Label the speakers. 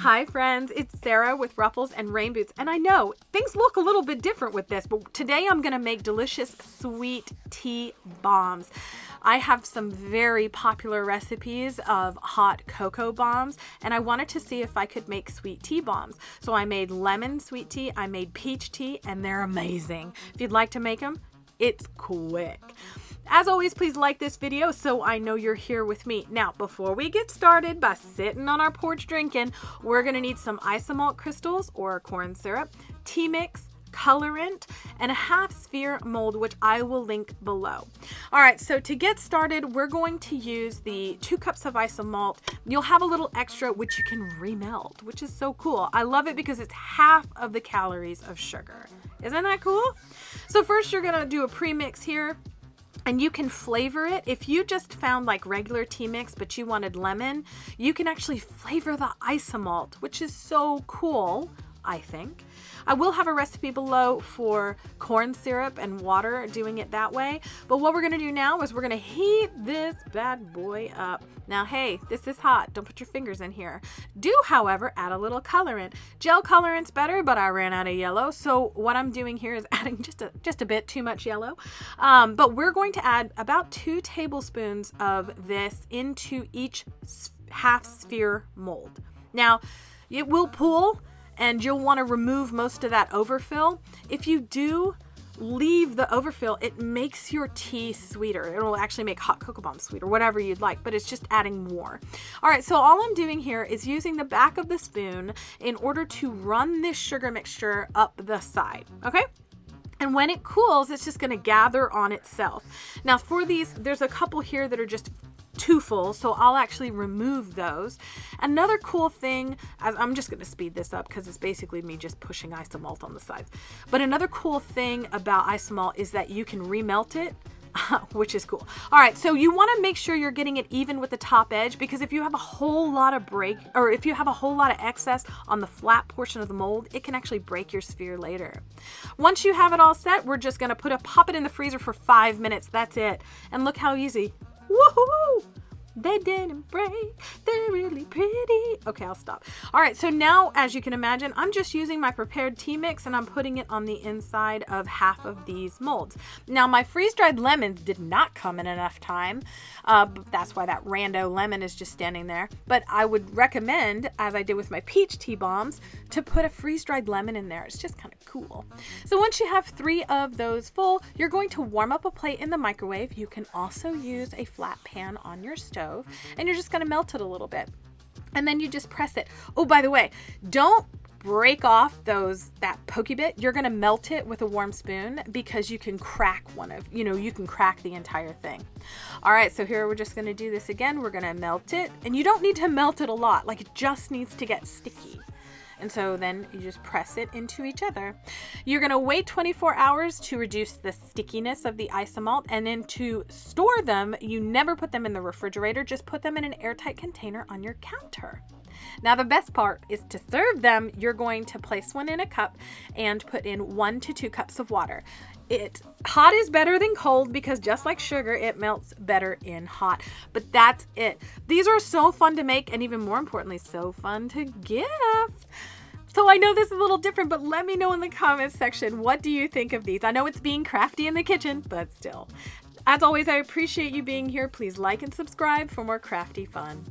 Speaker 1: Hi friends, it's Sarah with Ruffles and Rain Boots, and I know things look a little bit different with this, but today I'm gonna make delicious sweet tea bombs. I have some very popular recipes of hot cocoa bombs, and I wanted to see if I could make sweet tea bombs. So I made lemon sweet tea, I made peach tea, and they're amazing. If you'd like to make them, it's quick. As always, please like this video so I know you're here with me. Now, before we get started by sitting on our porch drinking, we're gonna need some Isomalt crystals or corn syrup, tea mix, colorant, and a half sphere mold, which I will link below. All right, so to get started, we're going to use the 2 cups of Isomalt. You'll have a little extra, which you can remelt, which is so cool. I love it because it's half of the calories of sugar. Isn't that cool? So first you're gonna do a pre-mix here. And you can flavor it. If you just found like regular tea mix, but you wanted lemon, you can actually flavor the Isomalt, which is so cool, I think. I will have a recipe below for corn syrup and water, doing it that way. But what we're gonna do now is we're gonna heat this bad boy up. Now, hey, this is hot. Don't put your fingers in here. Do, however, add a little colorant. Gel colorant's better, but I ran out of yellow. So what I'm doing here is adding just a bit too much yellow. But we're going to add about 2 tablespoons of this into each half sphere mold. Now, it will pool, and you'll want to remove most of that overfill. If you do leave the overfill, it makes your tea sweeter. It will actually make hot cocoa bombs sweeter, whatever you'd like, but it's just adding more. All right, so all I'm doing here is using the back of the spoon in order to run this sugar mixture up the side, okay? And when it cools, it's just gonna gather on itself. Now for these, there's a couple here that are just too full, so I'll actually remove those. Another cool thing, as I'm just going to speed this up because it's basically me just pushing Isomalt on the sides. But another cool thing about Isomalt is that you can remelt it, which is cool. All right, so you want to make sure you're getting it even with the top edge, because if you have a whole lot of if you have a whole lot of excess on the flat portion of the mold, it can actually break your sphere later. Once you have it all set, we're just going to pop it in the freezer for 5 minutes. That's it. And look how easy. Woohoo! They didn't break. They're really pretty. Okay, I'll stop. All right, so now, as you can imagine, I'm just using my prepared tea mix and I'm putting it on the inside of half of these molds. Now, my freeze-dried lemons did not come in enough time. That's why that rando lemon is just standing there. But I would recommend, as I did with my peach tea bombs, to put a freeze-dried lemon in there. It's just kind of cool. So once you have 3 of those full, you're going to warm up a plate in the microwave. You can also use a flat pan on your stove. And you're just going to melt it a little bit, and then you just press it. Oh, by the way, don't break off that pokey bit. You're going to melt it with a warm spoon, because you can crack you can crack the entire thing. All right, so here we're just going to do this again. We're going to melt it, and you don't need to melt it a lot. Like, it just needs to get sticky. And so then you just press it into each other. You're going to wait 24 hours to reduce the stickiness of the Isomalt, and then to store them, you never put them in the refrigerator, just put them in an airtight container on your counter. Now the best part is to serve them. You're going to place one in a cup and put in 1 to 2 cups of water. Hot is better than cold, because just like sugar, it melts better in hot. But that's it. These are so fun to make, and even more importantly, so fun to gift. So I know this is a little different, but let me know in the comments section, what do you think of these? I know it's being crafty in the kitchen, but still. As always, I appreciate you being here. Please like and subscribe for more crafty fun.